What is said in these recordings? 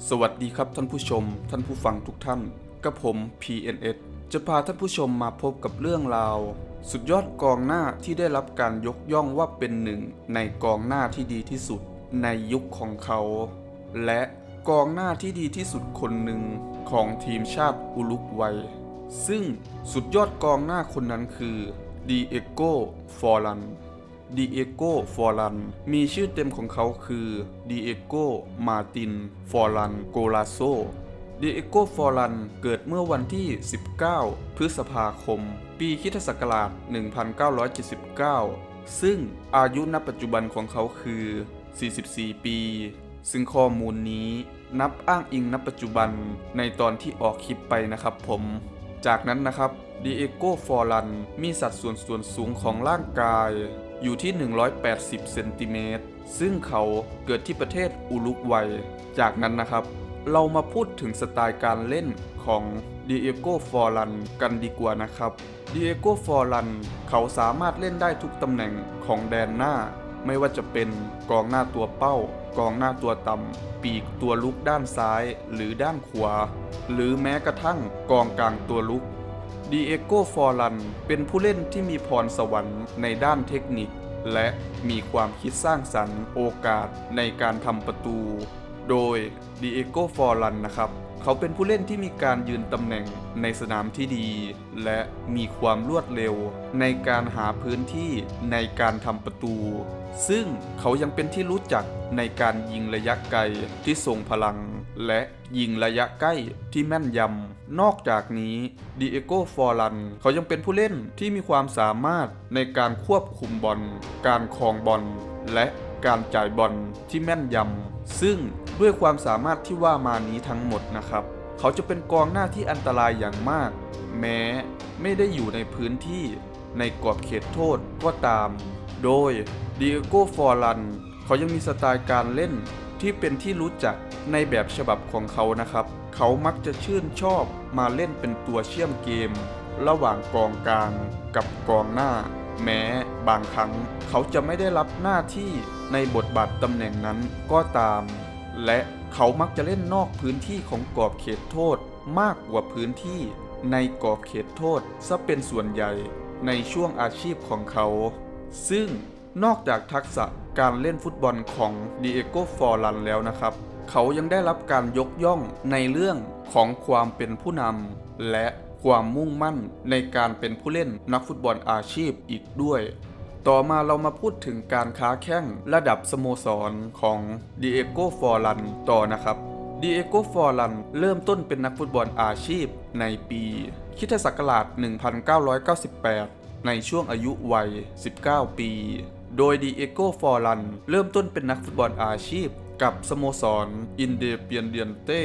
สวัสดีครับท่านผู้ชมท่านผู้ฟังทุกท่านกับผม PNS จะพาท่านผู้ชมมาพบกับเรื่องราวสุดยอดกองหน้าที่ได้รับการยกย่องว่าเป็นหนึ่งในกองหน้าที่ดีที่สุดในยุคของเขาและกองหน้าที่ดีที่สุดคนหนึ่งของทีมชาติอุรุกวัยซึ่งสุดยอดกองหน้าคนนั้นคือดีเอโก ฟอร์ลันดีเอโก ฟอร์ลันมีชื่อเต็มของเขาคือดีเอโก มาร์ติน ฟอร์ลัน โกลาโซดีเอโก ฟอร์ลันเกิดเมื่อวันที่ 19 พฤษภาคม ปีค.ศ. 1979 ซึ่งอายุณปัจจุบันของเขาคือ 44 ปี ซึ่งข้อมูลนี้นับอ้างอิงณปัจจุบันในตอนที่ออกคลิปไปนะครับผม จากนั้นนะครับดีเอโก ฟอร์ลันมีสัดส่วนสูงของร่างกายอยู่ที่ 180 เซนติเมตร ซึ่งเขาเกิดที่ประเทศอุรุกวัย จากนั้นนะครับเรามาพูดถึงสไตล์การเล่นของดีเอโก ฟอร์ลันกันดีกว่านะครับดีเอโก ฟอร์ลันเขาสามารถเล่นได้ทุกตำแหน่งของแดนหน้าไม่ว่าจะเป็นกองหน้าตัวเป้ากองหน้าตัวต่ำปีกตัวลุกด้านซ้ายหรือด้านขวาหรือแม้กระทั่งกองกลางตัวลุกดีเอโก ฟอร์ลันเป็นผู้เล่นที่มีพรสวรรค์ในด้านเทคนิคและมีความคิดสร้างสรรค์โอกาสในการทำประตูโดยดีเอโก ฟอร์ลันนะครับเขาเป็นผู้เล่นที่มีการยืนตำแหน่งในสนามที่ดีและมีความรวดเร็วในการหาพื้นที่ในการทำประตูซึ่งเขายังเป็นที่รู้จักในการยิงระยะไกลที่ทรงพลังและยิงระยะใกล้ที่แม่นยำนอกจากนี้ดีเอโก ฟอร์ลันเขายังเป็นผู้เล่นที่มีความสามารถในการควบคุมบอลการครองบอลและการจ่ายบอลที่แม่นยำซึ่งด้วยความสามารถที่ว่ามานี้ทั้งหมดนะครับเขาจะเป็นกองหน้าที่อันตรายอย่างมากแม้ไม่ได้อยู่ในพื้นที่ในกรอบเขตโทษก็ตามโดยดีเอโก ฟอร์ลันเขายังมีสไตล์การเล่นที่เป็นที่รู้จักในแบบฉบับของเขานะครับเขามักจะชื่นชอบมาเล่นเป็นตัวเชื่อมเกมระหว่างกองกลางกับกองหน้าแม้บางครั้งเขาจะไม่ได้รับหน้าที่ในบทบาทตำแหน่งนั้นก็ตามและเขามักจะเล่นนอกพื้นที่ของกรอบเขตโทษมากกว่าพื้นที่ในกรอบเขตโทษซะเป็นส่วนใหญ่ในช่วงอาชีพของเขาซึ่งนอกจากทักษะการเล่นฟุตบอลของดีเอโก ฟอร์ลันแล้วนะครับเขายังได้รับการยกย่องในเรื่องของความเป็นผู้นำและความมุ่งมั่นในการเป็นผู้เล่นนักฟุตบอลอาชีพอีกด้วยต่อมาเรามาพูดถึงการค้าแข้งระดับสโมสรของดีเอโก ฟอร์ลันต่อนะครับดีเอโก ฟอร์ลันเริ่มต้นเป็นนักฟุตบอลอาชีพในปีค.ศ. 1998ในช่วงอายุวัย 19 ปี โดยดีเอโก ฟอร์ลันเริ่มต้นเป็นนักฟุตบอลอาชีพกับสโมสรอินเดเปียนเดียนเต้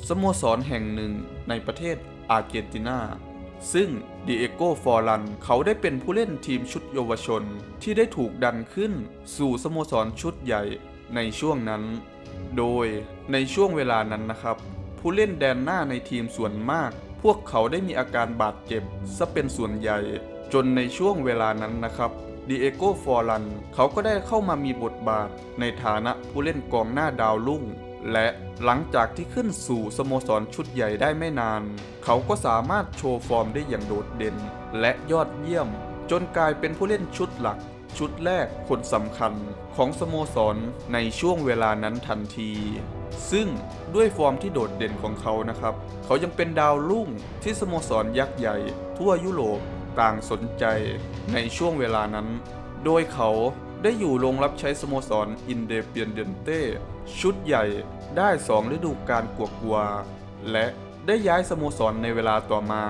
สโมสรแห่งหนึ่งในประเทศอาร์เจนตินาซึ่งดีเอโก ฟอร์ลันเขาได้เป็นผู้เล่นทีมชุดเยาวชนที่ได้ถูกดันขึ้นสู่สโมสรชุดใหญ่ในช่วงนั้นโดยในช่วงเวลานั้นนะครับผู้เล่นแดนหน้าในทีมส่วนมากพวกเขาได้มีอาการบาดเจ็บซะเป็นส่วนใหญ่จนในช่วงเวลานั้นนะครับดีเอโก ฟอร์ลันเขาก็ได้เข้ามามีบทบาทในฐานะผู้เล่นกองหน้าดาวรุ่งและหลังจากที่ขึ้นสู่สโมสรชุดใหญ่ได้ไม่นานเขาก็สามารถโชว์ฟอร์มได้อย่างโดดเด่นและยอดเยี่ยมจนกลายเป็นผู้เล่นชุดหลักชุดแรกคนสำคัญของสโมสรในช่วงเวลานั้นทันทีซึ่งด้วยฟอร์มที่โดดเด่นของเขานะครับเขายังเป็นดาวรุ่งที่สโมสรยักษ์ใหญ่ทั่วยุโรปต่างสนใจในช่วงเวลานั้นโดยเขาได้อยู่ลงรับใช้สโมสรอินเดเปียนเดียนเต้ชุดใหญ่ได้2 ฤดูกาลกว่าๆและได้ย้ายสโมสรในเวลาต่อมา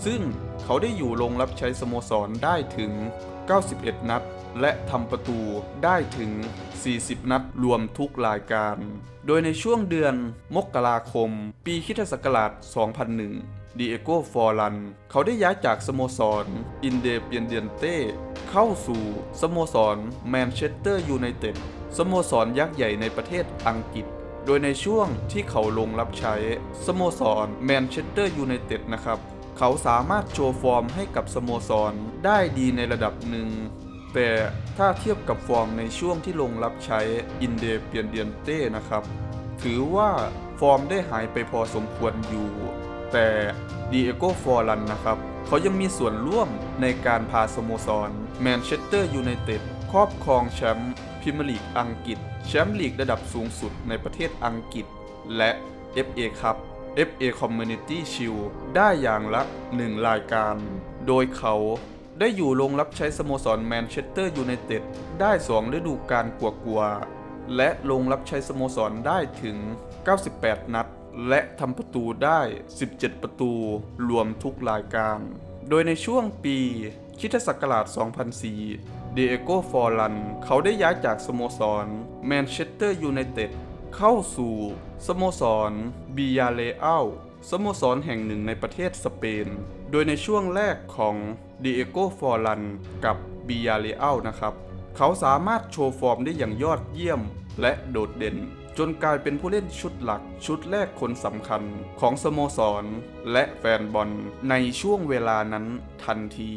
ซึ่งเขาได้อยู่ลงรับใช้สโมสรได้ถึง91 นัดและทำประตูได้ถึง40 นัดรวมทุกรายการโดยในช่วงเดือนมกราคมปีค.ศ. 2001ดีเอโก ฟอร์ลันเขาได้ย้ายจากสโมสรอินเดเปียนเดียนเต้เข้าสู่สโมสรแมนเชสเตอร์ยูไนเต็ดสโมสรยักษ์ใหญ่ในประเทศอังกฤษโดยในช่วงที่เขาลงรับใช้สโมสรแมนเชสเตอร์ยูไนเต็ดนะครับเขาสามารถโชว์ฟอร์มให้กับสโมสรได้ดีในระดับหนึ่งแต่ถ้าเทียบกับฟอร์มในช่วงที่ลงรับใช้อินเดเปียนเดียนเต้นะครับถือว่า ฟอร์มได้หายไปพอสมควรอยู่ แต่ดีเอโก ฟอร์ลันนะครับเขายังมีส่วนร่วมในการพาสโมสรแมนเชสเตอร์ยูไนเต็ดครอบครองแชมป์พรีเมียร์ลีกอังกฤษแชมป์ลีกระดับสูงสุดในประเทศอังกฤษและ FA คัพ FA Community Shield ได้อย่างละ1รายการโดยเขาได้อยู่ลงรับใช้สโมสรแมนเชสเตอร์ยูไนเต็ดได้2ฤดูกาลกว่าๆและลงรับใช้สโมสรได้ถึง98นัดและทำประตูได้17ประตูรวมทุกรายการโดยในช่วงปีค.ศ. 2004เดโก ฟอร์ลันเขาได้ย้ายจากสโมสรแมนเชสเตอร์ยูไนเต็ดเข้าสู่สโมสรบิยาเลอัลสโมสรแห่งหนึ่งในประเทศสเปนโดยในช่วงแรกของเดโก ฟอร์ลันกับบิยาเลอัลนะครับเขาสามารถโชว์ฟอร์มได้อย่างยอดเยี่ยมและโดดเด่นจนกลายเป็นผู้เล่นชุดหลักชุดแรกคนสำคัญของสโมสรและแฟนบอลในช่วงเวลานั้นทันที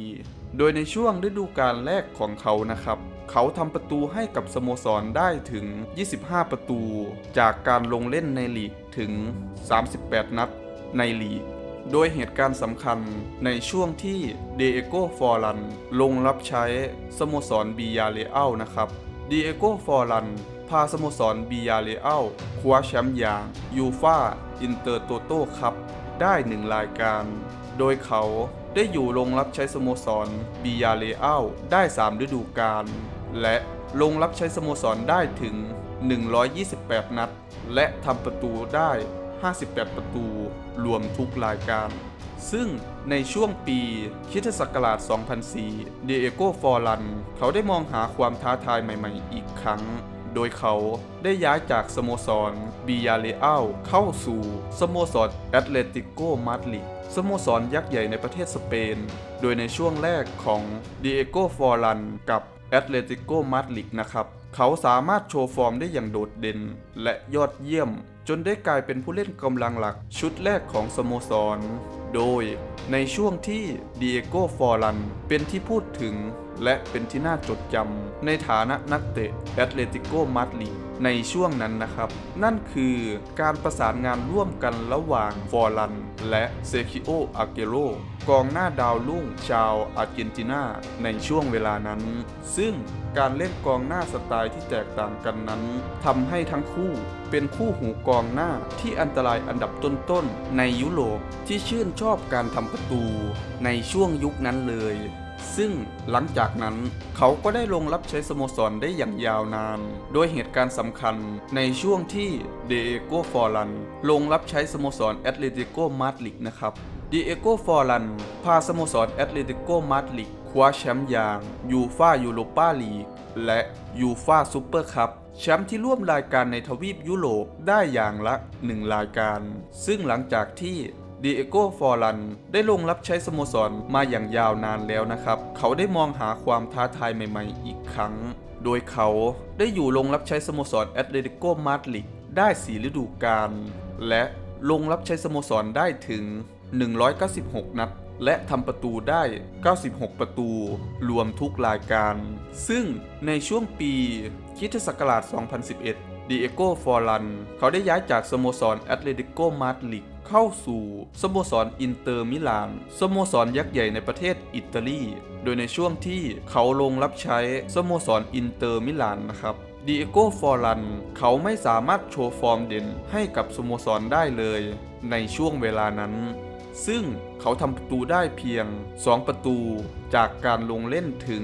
โดยในช่วงฤดูกาลแรกของเขานะครับเขาทำประตูให้กับสโมสรได้ถึง25ประตูจากการลงเล่นในลีกถึง38นัดในลีกโดยเหตุการณ์สำคัญในช่วงที่เดโก ฟอร์ลันลงรับใช้สโมสรบิยาเลอัลนะครับเดโก ฟอร์ลันพาสโมสรบิยาเลอัลคว้าแชมป์อย่างยูฟ่าอินเตอร์โตโต้คัพได้1รายการโดยเขาได้อยู่ลงรับใช้สโมสรบิยาเลอัลได้3ฤดูกาลและลงรับใช้สโมสรได้ถึง128นัดและทำประตูได้58ประตูรวมทุกรายการซึ่งในช่วงปีค.ศ. 2004เดโก ฟอร์ลันเขาได้มองหาความท้าทายใหม่ๆอีกครั้งโดยเขาได้ย้ายจากสโมสรบิยาเลอัลเข้าสู่สโมสรแอตเลติโก มาดริดสโมสรยักษ์ใหญ่ในประเทศสเปนโดยในช่วงแรกของเดโก ฟอร์ลันกับแอตเลติโก มาดริดนะครับเขาสามารถโชว์ฟอร์มได้อย่างโดดเด่นและยอดเยี่ยมจนได้กลายเป็นผู้เล่นกำลังหลักชุดแรกของสโมสรโดยในช่วงที่เดโก ฟอร์ลันเป็นที่พูดถึงและเป็นที่น่าจดจำในฐานะนักเตะแอตเลติโก มาดริดในช่วงนั้นนะครับนั่นคือการประสานงานร่วมกันระหว่างฟอร์ลันและเซคิโอ อาเกโรกองหน้าดาวรุ่งชาวอาร์เจนตินาในช่วงเวลานั้นซึ่งการเล่นกองหน้าสไตล์ที่แตกต่างกันนั้นทำให้ทั้งคู่เป็นคู่หูกองหน้าที่อันตรายอันดับต้นๆในยุโรปที่ชื่นชอบการทำประตูในช่วงยุคนั้นเลยซึ่งหลังจากนั้นเขาก็ได้ลงรับใช้สโมสรได้อย่างยาวนานโดยเหตุการณ์สำคัญในช่วงที่เดโก ฟอร์ลันลงรับใช้สโมสรแอตเลติโก มาดริดนะครับเดโก ฟอร์ลันพาสโมสรแอตเลติโก มาดริดคว้าแชมป์อย่างยูฟ่ายูโรปาลีกและยูฟ่าซูเปอร์คัพแชมป์ที่ร่วมรายการในทวีปยุโรปได้อย่างละ1รายการซึ่งหลังจากที่เดโก ฟอร์ลันได้ลงรับใช้สโมสรมาอย่างยาวนานแล้วนะครับเขาได้มองหาความท้าทายใหม่ๆอีกครั้งโดยเขาได้อยู่ลงรับใช้สโมสรแอตเลติโก มาดริดได้4ฤดูกาลและลงรับใช้สโมสรได้ถึง196นัดและทำประตูได้96ประตูรวมทุกรายการซึ่งในช่วงปีค.ศ. 2011เดโก ฟอร์ลันเขาได้ย้ายจากสโมสรแอตเลติโก มาดริดเข้าสู่สโมสรอินเตอร์มิลานสโมสรยักษ์ใหญ่ในประเทศอิตาลีโดยในช่วงที่เขาลงรับใช้สโมสรอินเตอร์มิลานนะครับเดโก ฟอร์ลันเขาไม่สามารถโชว์ฟอร์มเด่นให้กับสโมสรได้เลยในช่วงเวลานั้นซึ่งเขาทำประตูได้เพียง2ประตูจากการลงเล่นถึง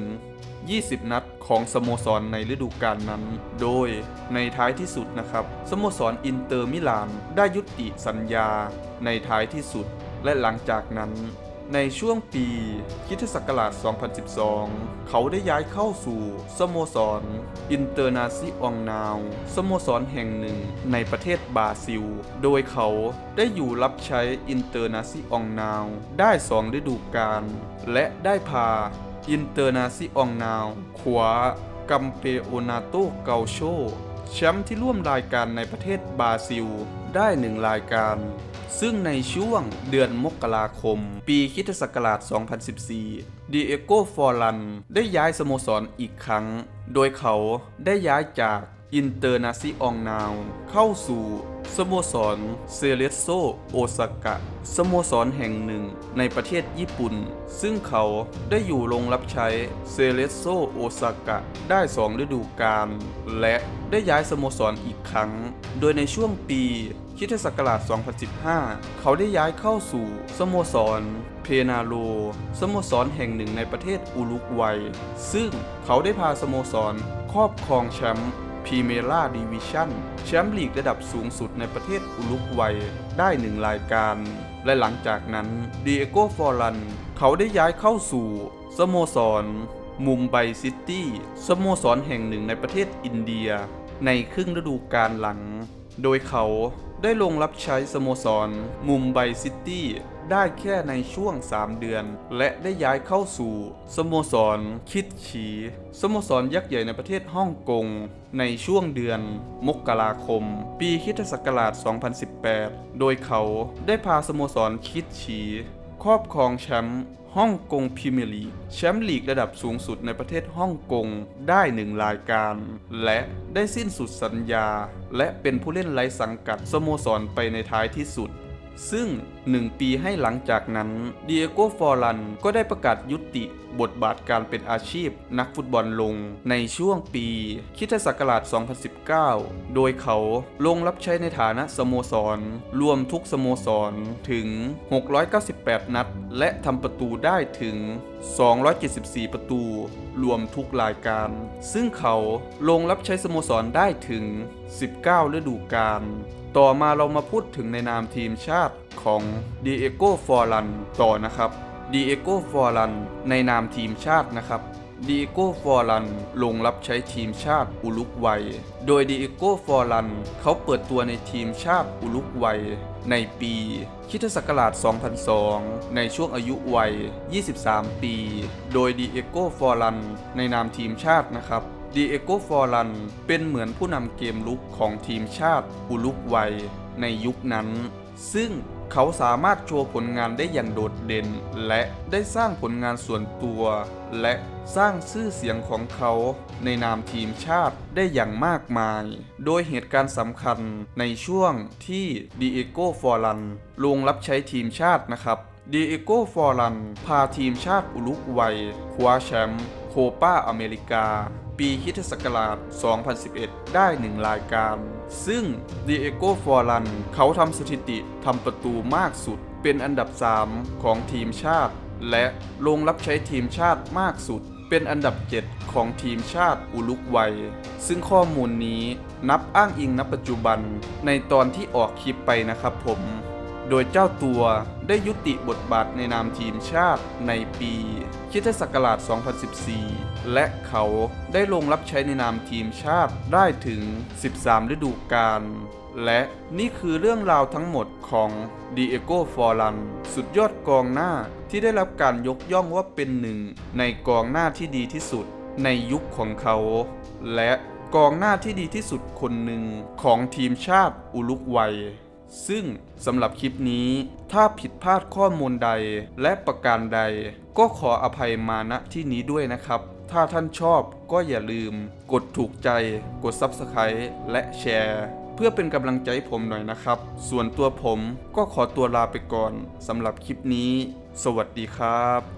20นัดของสโมสรในฤดูกาลนั้นโดยในท้ายที่สุดนะครับสโมสรอินเตอร์มิลานได้ยุติสัญญาในท้ายที่สุดและหลังจากนั้นในช่วงปีค.ศ. 2012เขาได้ย้ายเข้าสู่สโมสรอินเตอร์นาซิอองนาวสโมสรแห่งหนึ่งในประเทศบราซิลโดยเขาได้อยู่รับใช้อินเตอร์นาซิอองนาวได้2ฤดูกาลและได้พาอินเตอร์นาซิอองนาวคว้ากัมเปโอนาโตเกาโชแชมป์ที่ร่วมรายการในประเทศบราซิลได้1รายการซึ่งในช่วงเดือนมกราคมปีค.ศ. 2014เดโก ฟอร์ลันได้ย้ายสโมสรอีกครั้งโดยเขาได้ย้ายจาก อินเตอร์นาซิองนาวเข้าสู่สโมสรเซเลสโซโอซากะสโมสรแห่งหนึ่งในประเทศญี่ปุ่นซึ่งเขาได้อยู่ลงรับใช้เซเลสโซโอซากะได้2ฤดูกาลและได้ย้ายสโมสรอีกครั้งโดยในช่วงปีคริสตศักราช 2015 เขาได้ย้ายเข้าสู่สโมสรเพนาโลสโมสรแห่งหนึ่งในประเทศอุรุกวัยซึ่งเขาได้พาสโมสรครอบครองแชมป์พรีเมียร์ดิวิชั่นแชมป์ลีกระดับสูงสุดในประเทศอุรุกวัยได้1รายการและหลังจากนั้นดิเอโกฟอรันเขาได้ย้ายเข้าสู่สโมสรมุมไบซิตี้สโมสรแห่งหนึ่งในประเทศอินเดียในครึ่งฤดูกาลหลังโดยเขาได้ลงรับใช้สโมสรมุมไบซิตี้ได้แค่ในช่วง3เดือนและได้ย้ายเข้าสู่สโมสรคิดฉีสโมสรยักษ์ใหญ่ในประเทศฮ่องกงในช่วงเดือนมกราคมปีคริสตศักราช 2018 โดยเขาได้พาสโมสรคิดฉีครอบครองแชมป์ฮ่องกงพรีเมียร์ลีกแชมป์ลีกระดับสูงสุดในประเทศฮ่องกงได้1รายการและได้สิ้นสุดสัญญาและเป็นผู้เล่นไร้สังกัดสโมสรไปในท้ายที่สุดซึ่ง1ปีให้หลังจากนั้นดิเอโกฟอรันก็ได้ประกาศยุติบทบาทการเป็นอาชีพนักฟุตบอลลงในช่วงปีคริสตศักราช 2019 โดยเขาลงรับใช้ในฐานะสโมสรรวมทุกสโมสรถึง698นัดและทำประตูได้ถึง274ประตูรวมทุกรายการซึ่งเขาลงรับใช้สโมสรได้ถึง19ฤดูกาลต่อมาเรามาพูดถึงในนามทีมชาติของดิเอโกฟอรันต่อนะครับดิเอโกฟอรันในนามทีมชาตินะครับดิเอโกฟอรันลงรับใช้ทีมชาติอุรุกวัยโดยดิเอโกฟอรันเขาเปิดตัวในทีมชาติอุรุกวัยในปีคริสตศักราช 2002 ในช่วงอายุวัย 23 ปีโดยดิเอโกฟอรันในนามทีมชาตินะครับดิเอโกฟอรันเป็นเหมือนผู้นำเกมลุกของทีมชาติอุรุกวัยในยุคนั้นซึ่งเขาสามารถโชว์ผลงานได้อย่างโดดเด่นและได้สร้างผลงานส่วนตัวและสร้างชื่อเสียงของเขาในนามทีมชาติได้อย่างมากมายโดยเหตุการณ์สำคัญในช่วงที่ดิเอโกฟอรันลงรับใช้ทีมชาตินะครับดิเอโกฟอรันพาทีมชาติอุรุกวัยคว้าแชมป์โคปาอเมริกาปีคริสตศักราช 2011 ได้1รายการซึ่งดิเอโกฟอรันเขาทำสถิติทำประตูมากสุดเป็นอันดับ3ของทีมชาติและลงรับใช้ทีมชาติมากสุดเป็นอันดับ7ของทีมชาติอุรุกวัยซึ่งข้อมูลนี้นับอ้างอิงณปัจจุบันในตอนที่ออกคลิปไปนะครับผมโดยเจ้าตัวได้ยุติบทบาทในนามทีมชาติในปีคริสตศักราช 2014 และเขาได้ลงรับใช้ในนามทีมชาติได้ถึง 13 ฤดูกาลและนี่คือเรื่องราวทั้งหมดของดิเอโกฟอรันสุดยอดกองหน้าที่ได้รับการยกย่องว่าเป็นหนึ่งในกองหน้าที่ดีที่สุดในยุคของเขาและกองหน้าที่ดีที่สุดคนหนึ่งของทีมชาติอุรุกวัยซึ่งสำหรับคลิปนี้ถ้าผิดพลาดข้อมูลใดและประการใดก็ขออภัยมาณที่นี้ด้วยนะครับถ้าท่านชอบก็อย่าลืมกดถูกใจกด Subscribe และแชร์เพื่อเป็นกำลังใจผมหน่อยนะครับส่วนตัวผมก็ขอตัวลาไปก่อนสำหรับคลิปนี้สวัสดีครับ